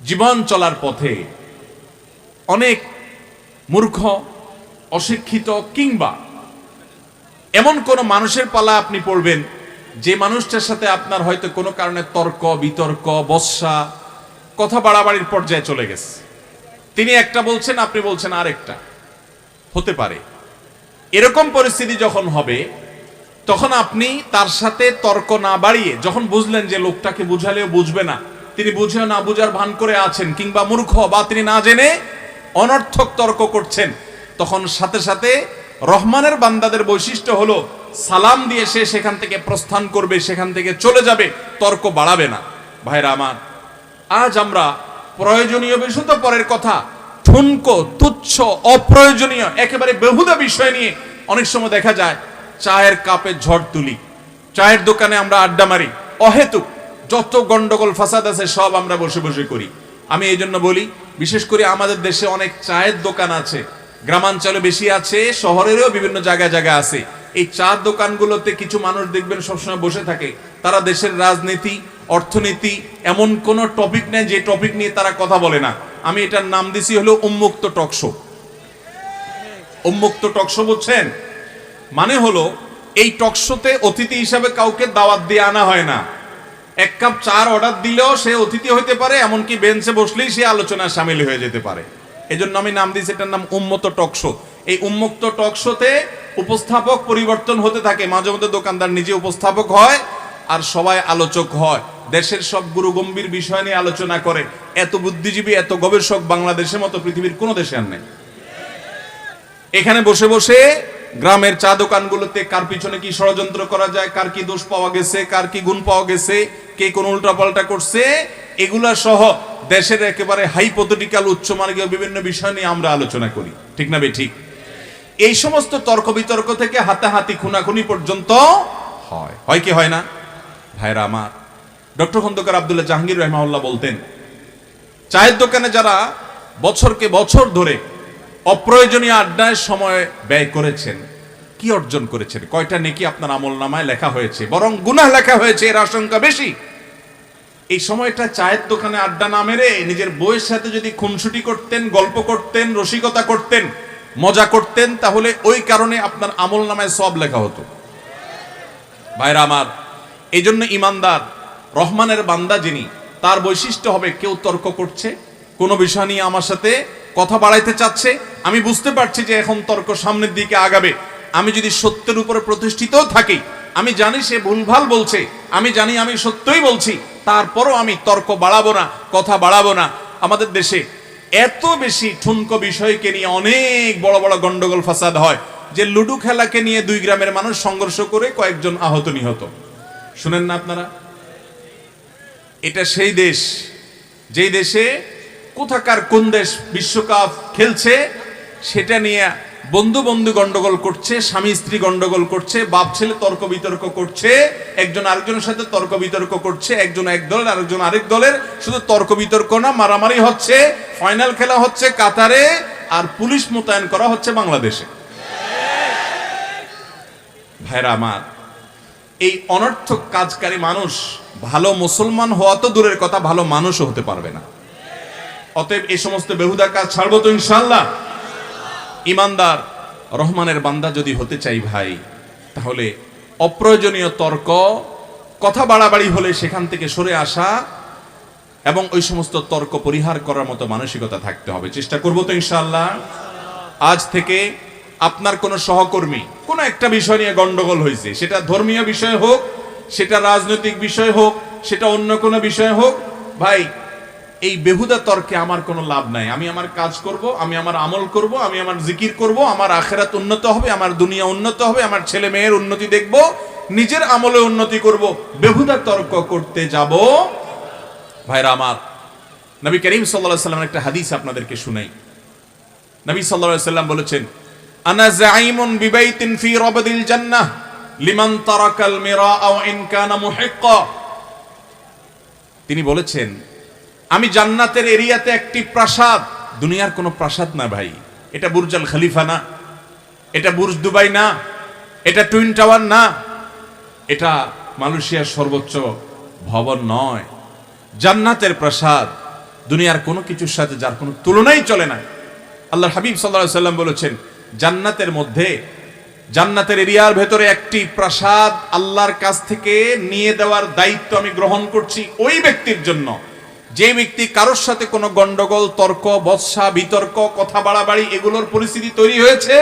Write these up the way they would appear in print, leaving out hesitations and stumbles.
জীবন চলার পথে অনেক মূর্খ, অশিক্ষিত কিংবা এমন কোন মানুষের পালা আপনি পড়বেন যে মানুষটার সাথে আপনার হয়তো কোনো কারণে তর্ক বিতর্ক বর্ষা কথা বাড়াবাড়ির পর্যায়ে চলে গেছে। তিনি একটা বলছেন, আপনি বলছেন আরেকটা। হতে পারে এরকম পরিস্থিতি যখন হবে তখন আপনি তার সাথে তর্ক না বাড়িয়ে, যখন বুঝলেন যে লোকটাকে বুঝালেও বুঝবে না, তিনি বুঝেও না বুঝার ভান করে আছেন কিংবা মূর্খ বা তিনি না জেনে অনর্থক তর্ক করছেন, তখন সাথে সাথে রহমানের বান্দাদের বৈশিষ্ট্য হলো সালাম দিয়ে সে সেখান থেকে প্রস্থান করবে, সেখান থেকে চলে যাবে, তর্ক বাড়াবে না। ভাইরা আমার, আজ আমরা প্রয়োজনীয় বিষয় তো পরের কথা, ঠুনকো তুচ্ছ অপ্রয়োজনীয় একেবারে বেহুদা বিষয় নিয়ে অনেক সময় দেখা যায় চায়ের কাপে ঝড় তুলি, চায়ের দোকানে আমরা আড্ডা মারি, অহেতুক যত গন্ডগোল ফাসাদ আছে সব আমরা বসে বসে করি। আমি এই জন্য বলি, বিশেষ করে আমাদের দেশে অনেক চায়ের দোকান আছে, গ্রামাঞ্চলে বেশি আছে, শহরেরও বিভিন্ন জায়গায় জায়গায় আছে। এই চার দোকানগুলোতে কিছু মানুষ দেখবেন সবসময় বসে থাকে, তারা দেশের রাজনীতি, অর্থনীতি এমন কোন টপিক নেই যে টপিক নিয়ে তারা কথা বলে না। আমি এটার নাম দিছি হলো উন্মুক্ত টকশো। উন্মুক্ত টকশো বুঝছেন? মানে হলো এই টকশোতে অতিথি হিসাবে কাউকে দাওয়াত দিয়ে আনা হয় না। এক কাপ চার অর্ডার দিলেও সে অতিথি হইতে পারে, এমনকি বেঞ্চে বসলেই সে আলোচনায় সামিল হয়ে যেতে পারে। এজন্য আমি নাম দিয়েছি এটার নাম উন্মুক্ত টকশো। এই উন্মুক্ত টকশোতে উপস্থাপক পরিবর্তন হতে থাকে, মাঝে মধ্যে দোকানদার নিজে উপস্থাপক হয় আর সবাই আলোচক হয়, দেশের সব গুরু গম্ভীর বিষয় নিয়ে আলোচনা করে। এত বুদ্ধিজীবী, এত গবেষক বাংলাদেশের মতো পৃথিবীর কোনো দেশে আর নেই। এখানে বসে বসে গ্রামের চা দোকানগুলোতে কার পিছনে কি ষড়যন্ত্র করা যায়, কার কি দোষ পাওয়া গেছে, কার কি গুণ পাওয়া গেছে, কে কোন উল্টাপাল্টা করছে, এগুলা সহ দেশের একেবারে হাইপোথেটিক্যাল উচ্চমার্গীয় বিভিন্ন বিষয় নিয়ে আমরা আলোচনা করি, ঠিক না বে ঠিক? এই সমস্ত তর্ক বিতর্ক থেকে হাতাহাতি খুনাখুনি পর্যন্ত হয়, হয় কি হয় না? ভাইরা আমার, ডক্টর খন্দকার আব্দুল্লাহ জাহাঙ্গীর রাহিমাহুল্লাহ বলতেন, চায়ের দোকানে যারা বছরকে বছর ধরে অপ্রয়োজনীয় আড্ডায় সময় ব্যয় করেছেন, কি অর্জন করেছেন? কয়টা নেকি আপনার আমলনামায় লেখা হয়েছে? বরং গুনাহ লেখা হয়েছে, এর আশঙ্কা বেশি। এই সময়টা চায়ের দোকানে আড্ডা না মেরে নিজের বউয়ের সাথে যদি খুনসুটি করতেন, গল্প করতেন, রসিকতা করতেন, মজা করতেন, তাহলে ওই কারণে আপনার আমলনামায় সব লেখা হতো। ভাইরা আমার, এই জন্য ইমানদার রহমানের বান্দা যিনি, তার বৈশিষ্ট্য হবে কেউ তর্ক করছে, কোনো বিষয় নিয়ে আমার সাথে কথা বাড়াইতে চাচ্ছে, আমি বুঝতে পারছি যে এখন তর্ক সামনের দিকে আগাবে, আমি যদি সত্যের উপরে প্রতিষ্ঠিত থাকি, আমি জানি সে ভুলভাল বলছে, আমি জানি আমি সত্যই বলছি, তারপরও আমি তর্ক বাড়াবো না, কথা বাড়াবো না। আমাদের দেশে এত বেশি ঠুনকো বিষয়কে নিয়ে অনেক বড় বড় গন্ডগোল ফাসাদ হয় যে লুডু খেলাকে নিয়ে দুই গ্রামের মানুষ সংঘর্ষ করে কয়েকজন আহত নিহত। শুনেন না আপনারা? এটা সেই দেশ যেই দেশে কোথাকার কোন দেশ বিশ্বকাপ খেলছে সেটা নিয়ে বন্ধু বন্ধু গন্ডগোল করছে, স্বামী স্ত্রী গন্ডগোল করছে, বাপ ছেলে তর্ক বিতর্ক করছে, একজন আরেকজনের সাথে তর্ক বিতর্ক করছে, একজন এক দলের আরেকজন আরেক দলের, শুধু তর্ক বিতর্ক না, মারামারি হচ্ছে, ফাইনাল খেলা হচ্ছে কাতারে, আর পুলিশ মোতায়েন করা হচ্ছে বাংলাদেশে। ভাইরা আমার, এই অনর্থক কাজকারী মানুষ ভালো মুসলমান হওয়া তো দূরের কথা, ভালো মানুষও হতে পারবে না। অতএব এই সমস্ত বেহুদা কাজ ছাড়বো তো ইনশাআল্লাহ। ইমানদার রহমানের বান্দা যদি হতে চাই ভাই, তাহলে অপ্রয়োজনীয় তর্ক, কথা বাড়াবাড়ি হলে সেখান থেকে সরে আসা এবং ওই সমস্ত তর্ক পরিহার করার মতো মানসিকতা থাকতে হবে। চেষ্টা করবো তো ইনশাআল্লাহ। আজ থেকে আপনার কোনো সহকর্মী কোনো একটা বিষয় নিয়ে গন্ডগোল হয়েছে, সেটা ধর্মীয় বিষয় হোক, সেটা রাজনৈতিক বিষয় হোক, সেটা অন্য কোনো বিষয় হোক, ভাই এই বেহুদা তর্কে আমার কোনো লাভ নাই। আমি আমার কাজ করব, আমি আমার আমল করব, আমি আমার জিকির করব, আমার আখিরাত উন্নত হবে, আমার দুনিয়া উন্নত হবে, আমার ছেলে মেয়ের উন্নতি দেখব, নিজের আমলে উন্নতি করব। বেহুদা তর্ক করতে যাব? ভাইরা আমার, নবী করিম সাল্লাল্লাহু আলাইহি ওয়াসাল্লামের একটা হাদিস আপনাদেরকে শুনাই। নবী সাল্লাল্লাহু আলাইহি ওয়াসাল্লাম বলেছেন, আনা যাঈমুন বিবাইতিন ফি রাবদিল জান্নাহ লিমান তারাকাল মিরা আও ইন কানা মুহিক্কা। তিনি বলেছেন, আমি জান্নাতের এরিয়াতে একটি প্রাসাদ, দুনিয়ার কোনো প্রাসাদ না ভাই, এটা বুর্জ আল খলিফা না, এটা বুর্জ দুবাই না, এটা টুইন টাওয়ার না, এটা মালয়েশিয়ার সর্বোচ্চ ভবন নয়, জান্নাতের প্রাসাদ দুনিয়ার কোনো কিছুর সাথে যার কোনো তুলনাই চলে না। আল্লাহর হাবিব সাল্লাল্লাহু আলাইহি সাল্লাম বলেছেন, জান্নাতের মধ্যে, জান্নাতের এরিয়ার ভেতরে একটি প্রাসাদ আল্লাহর কাছ থেকে নিয়ে দেওয়ার দায়িত্ব আমি গ্রহণ করছি ওই ব্যক্তির জন্য, যে ব্যক্তি কারোর সাথে কোনো গন্ডগোল, তর্ক, বৎসা, বিতর্ক, কথা বাড়াবাড়ি এগুলোর পরিস্থিতি তৈরি হয়েছে,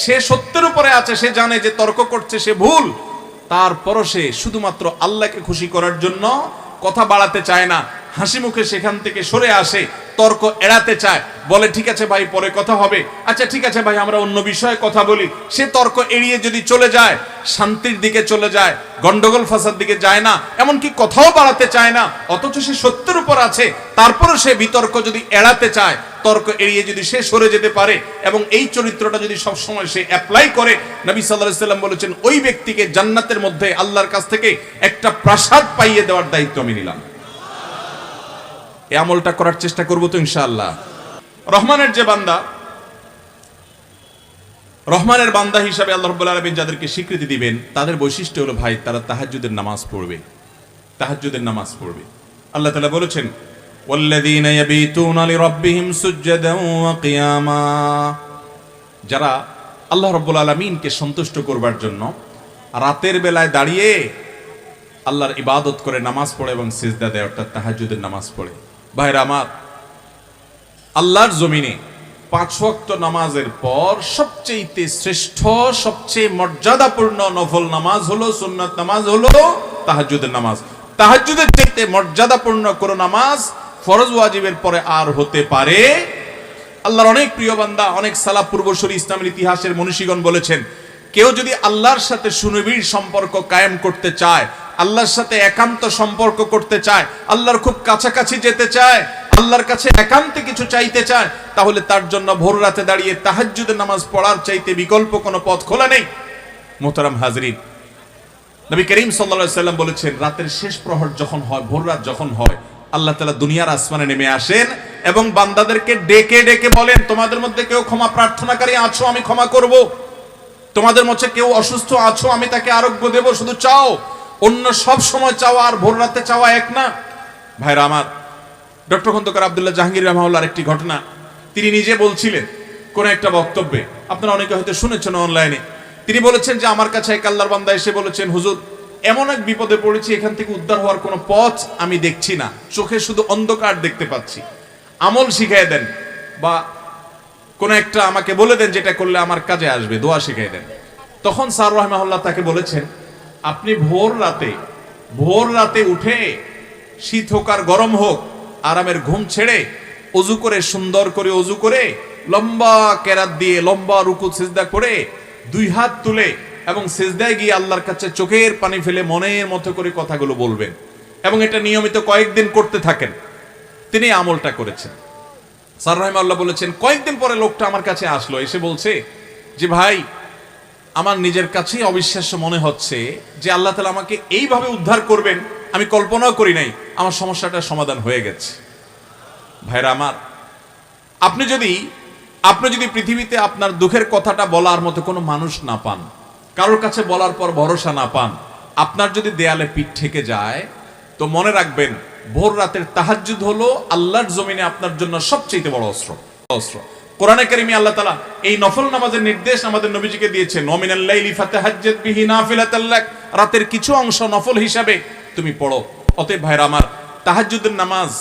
সে সত্যের উপরে আছে, সে জানে যে তর্ক করছে সে ভুল, তারপরও সে শুধুমাত্র আল্লাহকে খুশি করার জন্য কথা বাড়াতে চায় না, হাসি মুখে সেখান থেকে সরে আসে, তর্ক এড়াতে চায়, বলে ঠিক আছে ভাই পরে কথা হবে, আচ্ছা ঠিক আছে ভাই আমরা অন্য বিষয়ে কথা বলি। সে তর্ক এড়িয়ে যদি চলে যায়, শান্তির দিকে চলে যায়, গন্ডগোল ফাসাদ দিকে যায় না, এমনকি কথাও বাড়াতে চায় না, অথচ সে সত্যের উপর আছে, তারপরে সে বিতর্ক যদি এড়াতে চায়, তর্ক এড়িয়ে যদি সে সরে যেতে পারে এবং এই চরিত্রটা যদি সব সময় সে অ্যাপ্লাই করে, নবী সাল্লাল্লাহু আলাইহি সাল্লাম বলেছেন ওই ব্যক্তিকে জান্নাতের মধ্যে আল্লাহর কাছ থেকে একটা প্রাসাদ পাইয়ে দেওয়ার দায়িত্ব আমি নিলাম। এই আমলটা করার চেষ্টা করব তো ইনশাআল্লাহ। রহমানের যে বান্দা, রহমানের বান্দা হিসাবে আল্লাহ রাব্বুল আলামিন যাদেরকে স্বীকৃতি দিবেন তাদের বৈশিষ্ট্য হলো ভাই তারা তাহাজ্জুদের নামাজ পড়বে, তাহাজ্জুদের নামাজ পড়বে। আল্লাহ তাআলা বলেছেন ওয়াল্লাযীনা ইয়াবিতুনা লিরাব্বিহিম সুজদান ওয়া কিয়ামা, যারা আল্লাহ রাব্বুল আলামিনকে সন্তুষ্ট করবার জন্য রাতের বেলায় দাঁড়িয়ে আল্লাহর ইবাদত করে নামাজ পড়ে এবং সিজদা দেয়, অর্থাৎ তাহাজ্জুদের নামাজ পড়ে। ভাইরা আমার, আল্লাহর জমিনে 5 ওয়াক্ত নামাজের পর সবচেয়ে শ্রেষ্ঠ, সবচেয়ে মর্যাদাপূর্ণ নফল নামাজ হলো, সুন্নাত নামাজ হলো তাহাজ্জুদের নামাজ। তাহাজ্জুদের চাইতে মর্যাদাপূর্ণ কোন নামাজ ফরজ ওয়াজিবের পরে আর হতে পারে? আল্লাহর অনেক প্রিয় বান্দা, অনেক সালাফ পূর্বসূরি ইসলামের ইতিহাসের মনীষীগণ বলেছেন, কেউ যদি আল্লাহর সাথে সুনিবিড় সম্পর্ক কায়েম করতে চায়, আল্লাহর সাথে একান্ত সম্পর্ক করতে চায়, আল্লাহর খুব কাছাকাছি যেতে চায়, আল্লাহর কাছে একান্তে কিছু চাইতে চায়, তাহলে তার জন্য ভোর রাতে দাঁড়িয়ে তাহাজ্জুদের নামাজ পড়ার চাইতে বিকল্প কোনো পথ খোলা নেই। মোহতারাম হাজরিন, নবী করিম সাল্লাল্লাহু আলাইহি সাল্লাম বলেছেন, রাতের শেষ প্রহর যখন হয়, ভোর রাত যখন হয়, আল্লাহ তাআলা দুনিয়ার আসমানে নেমে আসেন এবং বান্দাদেরকে ডেকে ডেকে বলেন, তোমাদের মধ্যে কেউ ক্ষমা প্রার্থনাকারী আছো, আমি ক্ষমা করব। তোমাদের মধ্যে কেউ অসুস্থ আছো, আমি তাকে আরোগ্য দেব, শুধু চাও। অন্য সব সময় চাওয়া আর ভোর রাতে চাওয়া এক না। ভাইরা আমার, ডক্টর খন্দকার আব্দুল্লাহ জাহাঙ্গীর রাহমাহুল্লাহর একটি ঘটনা তিনি নিজে বলছিলেন কোন একটা বক্তব্যে, আপনারা অনেকে হয়তো শুনেছেন অনলাইনে। তিনি বলেছেন যে আমার কাছে এক আল্লাহর বান্দা এসে বলেছেন, হুজুর এমন এক বিপদে পড়েছি, এখান থেকে উদ্ধার হওয়ার কোনো পথ আমি দেখছি না, চোখে শুধু অন্ধকার দেখতে পাচ্ছি, আমল শিখিয়ে দেন বা কোন একটা আমাকে বলে দেন যেটা করলে আমার কাজে আসবে, দোয়া শিখিয়ে দেন। তখন স্যার রাহমাহুল্লাহ তাকে বলেছেন, আপনি ভোর রাতে উঠে, শীত হোক আর গরম হোক, আরামের ঘুম ছেড়ে ওযু করে, সুন্দর করে ওযু করে, লম্বা কেরাত দিয়ে লম্বা রুকু সিজদা করে 2 হাত তুলে এবং সিজদায় গিয়ে আল্লাহর কাছে চোখের পানি ফেলে মনের মতো করে কথাগুলো বলবেন এবং এটা নিয়মিত কয়েকদিন করতে থাকেন। তিনি আমলটা করেছেন। স্যার রাহমাহুল্লাহ বলেছেন, কয়েকদিন পরে লোকটা আমার কাছে আসলো, এসে বলছে যে ভাই, আমার নিজের কাছেই অবিশ্বাস্য মনে হচ্ছে যে আল্লাহ তাআলা আমাকে এইভাবে উদ্ধার করবেন, আমি কল্পনাও করি নাই, আমার সমস্যাটার সমাধান হয়ে গেছে। ভাইরা আমার, আপনি যদি পৃথিবীতে আপনার দুঃখের কথাটা বলার মতো কোনো মানুষ না পান, কারোর কাছে বলার পর ভরসা না পান, আপনার যদি দেয়ালে পিঠ ঠেকে যায়, তো মনে রাখবেন ভোর রাতের তাহাজ্জুদ হলো আল্লাহর জমিনে আপনার জন্য সবচেয়ে বড় অস্ত্র। কোরআনে কারিমে আল্লাহ তাআলা এই নফল নামাজের নির্দেশ আমাদের নবীজিকে দিয়েছেন, ওয়ামিনাল লাইলি ফাতাহাজ্জাদ বিহি নাফিলাতাল লাক, রাতের কিছু অংশ নফল হিসাবে তুমি পড়ো। অতএব ভাইরা আমার, তাহাজ্জুদের নামাজ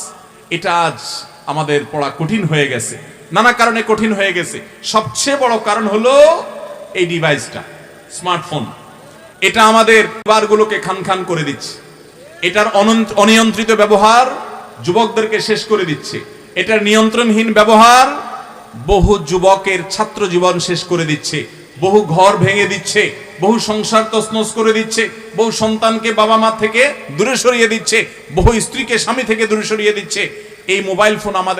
এটা আজ আমাদের পড়া কঠিন হয়ে গেছে, নানা কারণে কঠিন হয়ে গেছে। সবচেয়ে বড় কারণ হলো এই ডিভাইসটা, স্মার্টফোন। এটা আমাদের বারগুলোকে খান করে দিচ্ছে, এটার অনিয়ন্ত্রিত ব্যবহার যুবকদেরকে শেষ করে দিচ্ছে, এটার নিয়ন্ত্রণহীন ব্যবহার বহু যুবকের ছাত্র জীবন শেষ করে দিচ্ছে, বহু ঘর ভেঙে দিচ্ছে, বহু সংসার তছনছ করে দিচ্ছে, বহু সন্তানকে বাবা মা থেকে দূরে সরিয়ে দিচ্ছে, বহু স্ত্রীকে স্বামী থেকে দূরে সরিয়ে দিচ্ছে। এই মোবাইল ফোন আমাদের